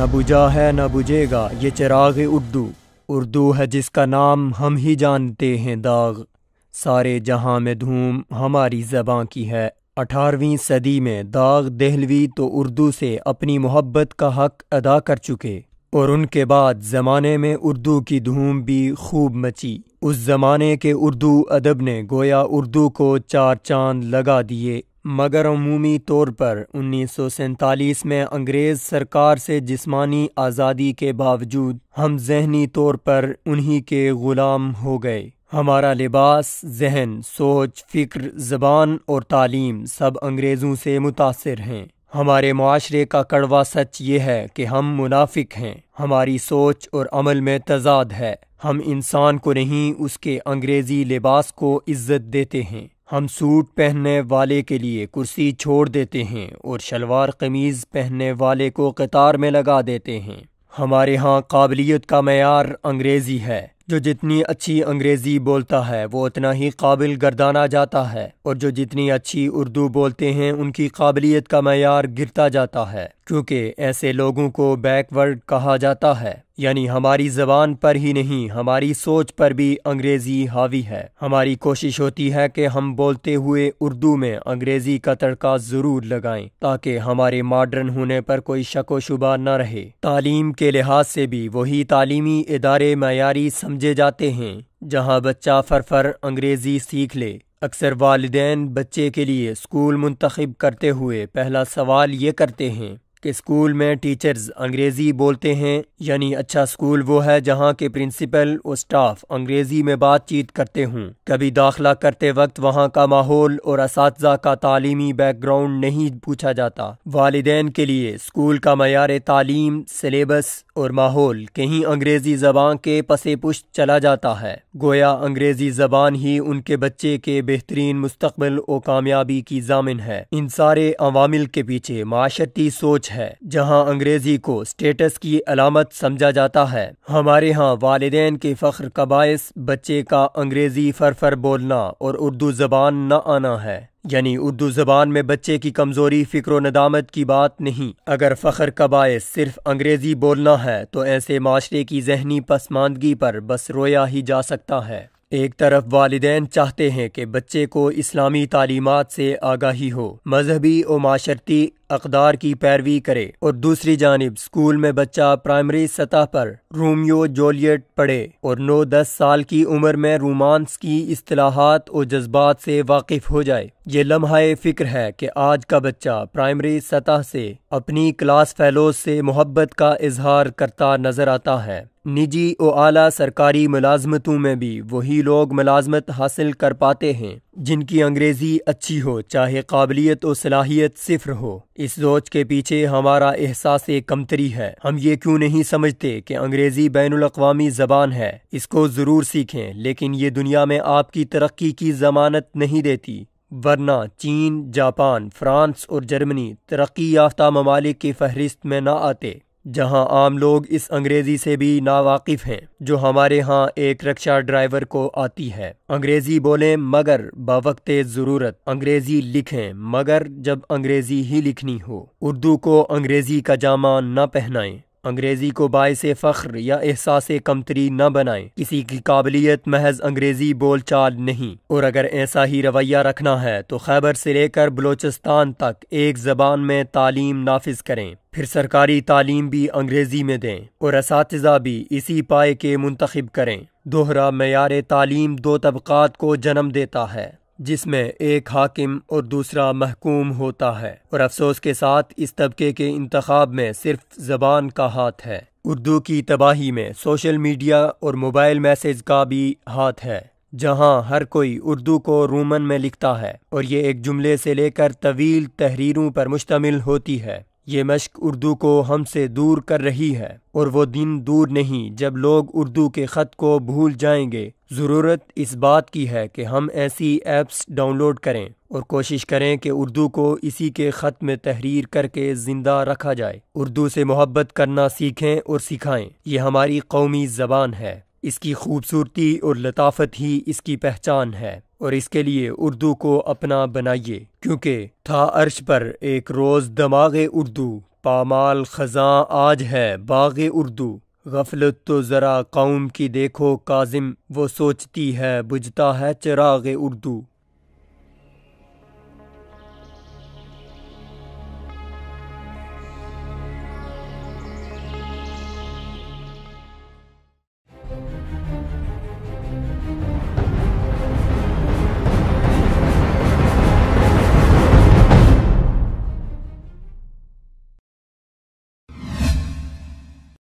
نہ بجھا ہے نہ بجھے گا یہ چراغ اردو، اردو ہے جس کا نام ہم ہی جانتے ہیں داغ، سارے جہاں میں دھوم ہماری زباں کی ہے۔ 18ویں صدی میں داغ دہلوی تو اردو سے اپنی محبت کا حق ادا کر چکے، اور ان کے بعد زمانے میں اردو کی دھوم بھی خوب مچی۔ اس زمانے کے اردو ادب نے گویا اردو کو 4 چاند لگا دیے، مگر عمومی طور پر 1947 میں انگریز سرکار سے جسمانی آزادی کے باوجود ہم ذہنی طور پر انہی کے غلام ہو گئے۔ ہمارا لباس، ذہن، سوچ، فکر، زبان اور تعلیم سب انگریزوں سے متاثر ہیں۔ ہمارے معاشرے کا کڑوا سچ یہ ہے کہ ہم منافق ہیں، ہماری سوچ اور عمل میں تضاد ہے۔ ہم انسان کو نہیں، اس کے انگریزی لباس کو عزت دیتے ہیں۔ ہم سوٹ پہننے والے کے لیے کرسی چھوڑ دیتے ہیں اور شلوار قمیض پہننے والے کو قطار میں لگا دیتے ہیں۔ ہمارے ہاں قابلیت کا معیار انگریزی ہے، جو جتنی اچھی انگریزی بولتا ہے وہ اتنا ہی قابل گردانا جاتا ہے، اور جو جتنی اچھی اردو بولتے ہیں ان کی قابلیت کا معیار گرتا جاتا ہے، کیونکہ ایسے لوگوں کو بیک ورڈ کہا جاتا ہے۔ یعنی ہماری زبان پر ہی نہیں، ہماری سوچ پر بھی انگریزی حاوی ہے۔ ہماری کوشش ہوتی ہے کہ ہم بولتے ہوئے اردو میں انگریزی کا تڑکا ضرور لگائیں، تاکہ ہمارے ماڈرن ہونے پر کوئی شک و شبہ نہ رہے۔ تعلیم کے لحاظ سے بھی وہی تعلیمی ادارے معیاری سمجھے جاتے ہیں جہاں بچہ فر انگریزی سیکھ لے۔ اکثر والدین بچے کے لیے اسکول منتخب کرتے ہوئے پہلا سوال یہ کرتے ہیں کہ اسکول میں ٹیچرز انگریزی بولتے ہیں، یعنی اچھا اسکول وہ ہے جہاں کے پرنسپل اور سٹاف انگریزی میں بات چیت کرتے ہوں۔ کبھی داخلہ کرتے وقت وہاں کا ماحول اور اساتذہ کا تعلیمی بیک گراؤنڈ نہیں پوچھا جاتا۔ والدین کے لیے اسکول کا معیار تعلیم، سلیبس اور ماحول کہیں انگریزی زبان کے پس پشت چلا جاتا ہے، گویا انگریزی زبان ہی ان کے بچے کے بہترین مستقبل و کامیابی کی ضامن ہے۔ ان سارے عوامل کے پیچھے معاشرتی سوچ ہے، جہاں انگریزی کو اسٹیٹس کی علامت سمجھا جاتا ہے۔ ہمارے ہاں والدین کے فخر کا باعث بچے کا انگریزی فر بولنا اور اردو زبان نہ آنا ہے۔ یعنی اردو زبان میں بچے کی کمزوری فکر و ندامت کی بات نہیں۔ اگر فخر کا باعث صرف انگریزی بولنا ہے تو ایسے معاشرے کی ذہنی پسماندگی پر بس رویا ہی جا سکتا ہے۔ ایک طرف والدین چاہتے ہیں کہ بچے کو اسلامی تعلیمات سے آگاہی ہو، مذہبی و معاشرتی اقدار کی پیروی کرے، اور دوسری جانب اسکول میں بچہ پرائمری سطح پر رومیو جولیٹ پڑھے اور 9-10 سال کی عمر میں رومانس کی اصطلاحات و جذبات سے واقف ہو جائے۔ یہ لمحہ فکر ہے کہ آج کا بچہ پرائمری سطح سے اپنی کلاس فیلوز سے محبت کا اظہار کرتا نظر آتا ہے۔ نجی و اعلیٰ سرکاری ملازمتوں میں بھی وہی لوگ ملازمت حاصل کر پاتے ہیں جن کی انگریزی اچھی ہو، چاہے قابلیت و صلاحیت صفر ہو۔ اس سوچ کے پیچھے ہمارا احساس کمتری ہے۔ ہم یہ کیوں نہیں سمجھتے کہ انگریزی بین الاقوامی زبان ہے، اس کو ضرور سیکھیں، لیکن یہ دنیا میں آپ کی ترقی کی ضمانت نہیں دیتی، ورنہ چین، جاپان، فرانس اور جرمنی ترقی یافتہ ممالک کی فہرست میں نہ آتے، جہاں عام لوگ اس انگریزی سے بھی ناواقف ہیں جو ہمارے ہاں ایک رکشہ ڈرائیور کو آتی ہے۔ انگریزی بولیں مگر بوقت ضرورت، انگریزی لکھیں مگر جب انگریزی ہی لکھنی ہو۔ اردو کو انگریزی کا جامہ نہ پہنائیں، انگریزی کو باعث فخر یا احساس کمتری نہ بنائیں۔ کسی کی قابلیت محض انگریزی بول چال نہیں، اور اگر ایسا ہی رویہ رکھنا ہے تو خیبر سے لے کر بلوچستان تک ایک زبان میں تعلیم نافذ کریں، پھر سرکاری تعلیم بھی انگریزی میں دیں، اور اساتذہ بھی اسی پائے کے منتخب کریں۔ دوہرا معیار تعلیم 2 طبقات کو جنم دیتا ہے، جس میں ایک حاکم اور دوسرا محکوم ہوتا ہے، اور افسوس کے ساتھ اس طبقے کے انتخاب میں صرف زبان کا ہاتھ ہے۔ اردو کی تباہی میں سوشل میڈیا اور موبائل میسج کا بھی ہاتھ ہے، جہاں ہر کوئی اردو کو رومن میں لکھتا ہے اور یہ ایک جملے سے لے کر طویل تحریروں پر مشتمل ہوتی ہے۔ یہ مشق اردو کو ہم سے دور کر رہی ہے، اور وہ دن دور نہیں جب لوگ اردو کے خط کو بھول جائیں گے۔ ضرورت اس بات کی ہے کہ ہم ایسی ایپس ڈاؤن لوڈ کریں اور کوشش کریں کہ اردو کو اسی کے خط میں تحریر کر کے زندہ رکھا جائے۔ اردو سے محبت کرنا سیکھیں اور سکھائیں، یہ ہماری قومی زبان ہے، اس کی خوبصورتی اور لطافت ہی اس کی پہچان ہے، اور اس کے لیے اردو کو اپنا بنائیے، کیونکہ تھا عرش پر ایک روز دماغ اردو، پامال خزاں آج ہے باغ اردو، غفلت تو ذرا قوم کی دیکھو کاظم، وہ سوچتی ہے بجھتا ہے چراغ اردو۔